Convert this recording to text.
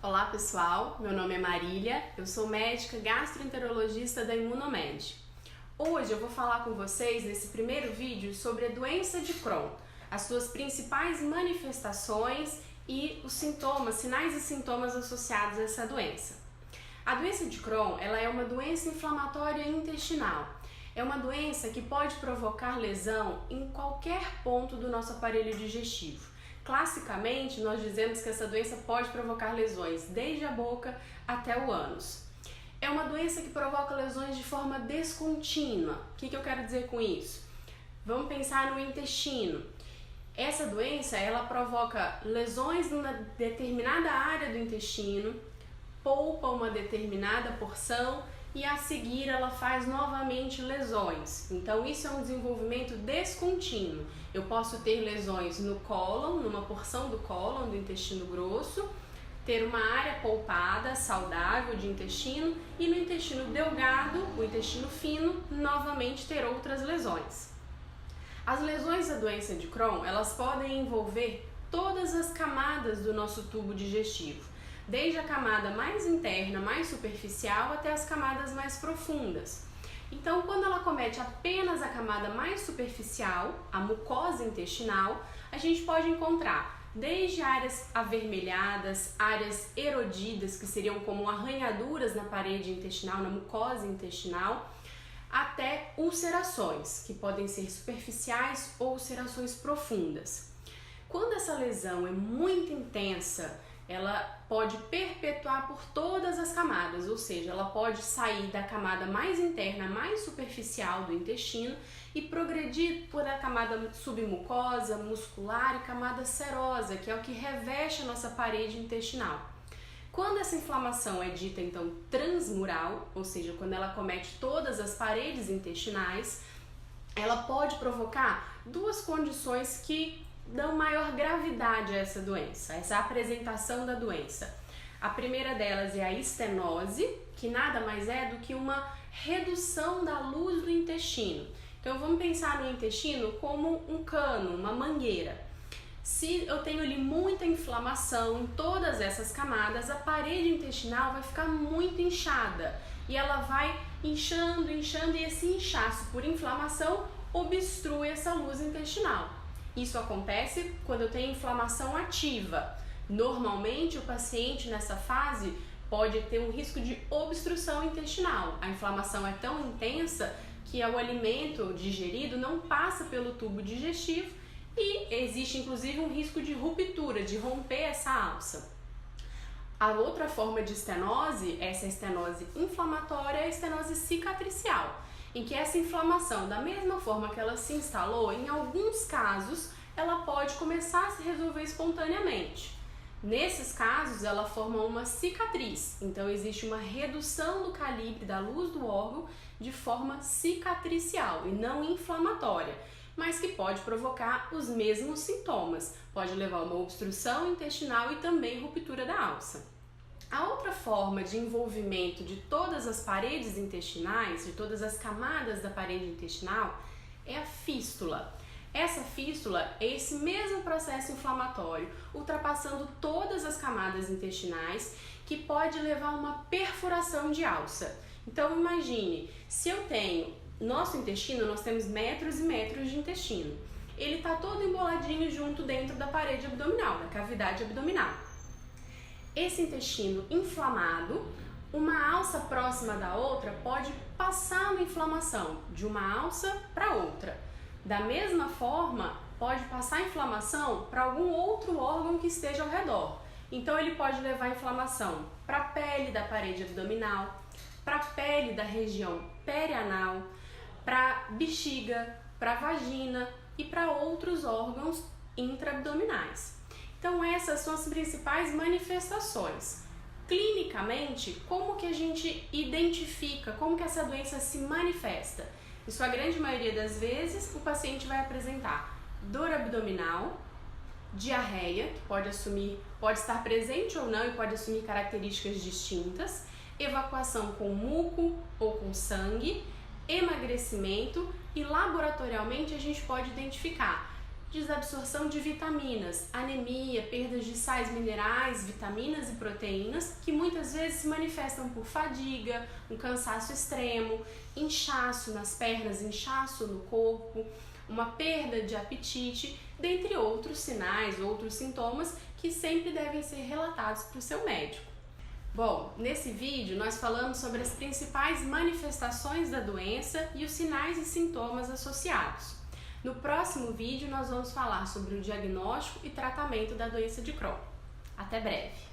Olá pessoal, meu nome é Marília, eu sou médica gastroenterologista da Imunomed. Hoje eu vou falar com vocês nesse primeiro vídeo sobre a doença de Crohn, as suas principais manifestações e os sintomas, sinais e sintomas associados a essa doença. A doença de Crohn, ela é uma doença inflamatória intestinal. É uma doença que pode provocar lesão em qualquer ponto do nosso aparelho digestivo. Classicamente, nós dizemos que essa doença pode provocar lesões desde a boca até o ânus. É uma doença que provoca lesões de forma descontínua. O que eu quero dizer com isso? Vamos pensar no intestino. Essa doença, ela provoca lesões numa determinada área do intestino, poupa uma determinada porção e a seguir ela faz novamente lesões. Então isso é um desenvolvimento descontínuo. Eu posso ter lesões no cólon, numa porção do cólon, do intestino grosso, ter uma área poupada, saudável de intestino, e no intestino delgado, o intestino fino, novamente ter outras lesões. As lesões da doença de Crohn, elas podem envolver todas as camadas do nosso tubo digestivo, desde a camada mais interna, mais superficial, até as camadas mais profundas. Então, quando ela comete apenas a camada mais superficial, a mucosa intestinal, a gente pode encontrar desde áreas avermelhadas, áreas erodidas, que seriam como arranhaduras na parede intestinal, na mucosa intestinal, até ulcerações, que podem ser superficiais ou ulcerações profundas. Quando essa lesão é muito intensa, ela pode perpetuar por todas as camadas, ou seja, ela pode sair da camada mais interna, mais superficial do intestino e progredir por a camada submucosa, muscular e camada serosa, que é o que reveste a nossa parede intestinal. Quando essa inflamação é dita então transmural, ou seja, quando ela comete todas as paredes intestinais, ela pode provocar duas condições que dão maior gravidade a essa doença, essa apresentação da doença. A primeira delas é a estenose, que nada mais é do que uma redução da luz do intestino. Então vamos pensar no intestino como um cano, uma mangueira. Se eu tenho ali muita inflamação em todas essas camadas, a parede intestinal vai ficar muito inchada e ela vai inchando e esse inchaço por inflamação obstrui essa luz intestinal. Isso acontece quando eu tenho inflamação ativa. Normalmente o paciente nessa fase pode ter um risco de obstrução intestinal. A inflamação é tão intensa que o alimento digerido não passa pelo tubo digestivo e existe inclusive um risco de ruptura, de romper essa alça. A outra forma de estenose, essa estenose inflamatória, é a estenose cicatricial, em que essa inflamação, da mesma forma que ela se instalou, em alguns casos, ela pode começar a se resolver espontaneamente. Nesses casos, ela forma uma cicatriz, então existe uma redução do calibre da luz do órgão de forma cicatricial e não inflamatória, mas que pode provocar os mesmos sintomas, pode levar a uma obstrução intestinal e também ruptura da alça. A outra forma de envolvimento de todas as paredes intestinais, de todas as camadas da parede intestinal, é a fístula. Essa fístula é esse mesmo processo inflamatório, ultrapassando todas as camadas intestinais, que pode levar a uma perfuração de alça. Então imagine, se eu tenho, nosso intestino, nós temos metros e metros de intestino. Ele está todo emboladinho junto dentro da parede abdominal, da cavidade abdominal. Esse intestino inflamado, uma alça próxima da outra pode passar uma inflamação de uma alça para outra. Da mesma forma, pode passar inflamação para algum outro órgão que esteja ao redor. Então ele pode levar inflamação para a pele da parede abdominal, para a pele da região perianal, para bexiga, para vagina e para outros órgãos intraabdominais. Então essas são as principais manifestações. Clinicamente, como que a gente identifica, como que essa doença se manifesta? Em sua grande maioria das vezes, o paciente vai apresentar dor abdominal, diarreia, que pode estar presente ou não e pode assumir características distintas, evacuação com muco ou com sangue, emagrecimento e laboratorialmente a gente pode identificar desabsorção de vitaminas, anemia, perdas de sais minerais, vitaminas e proteínas, que muitas vezes se manifestam por fadiga, um cansaço extremo, inchaço nas pernas, inchaço no corpo, uma perda de apetite, dentre outros sinais, outros sintomas que sempre devem ser relatados para o seu médico. Bom, nesse vídeo nós falamos sobre as principais manifestações da doença e os sinais e sintomas associados. No próximo vídeo nós vamos falar sobre o diagnóstico e tratamento da doença de Crohn. Até breve!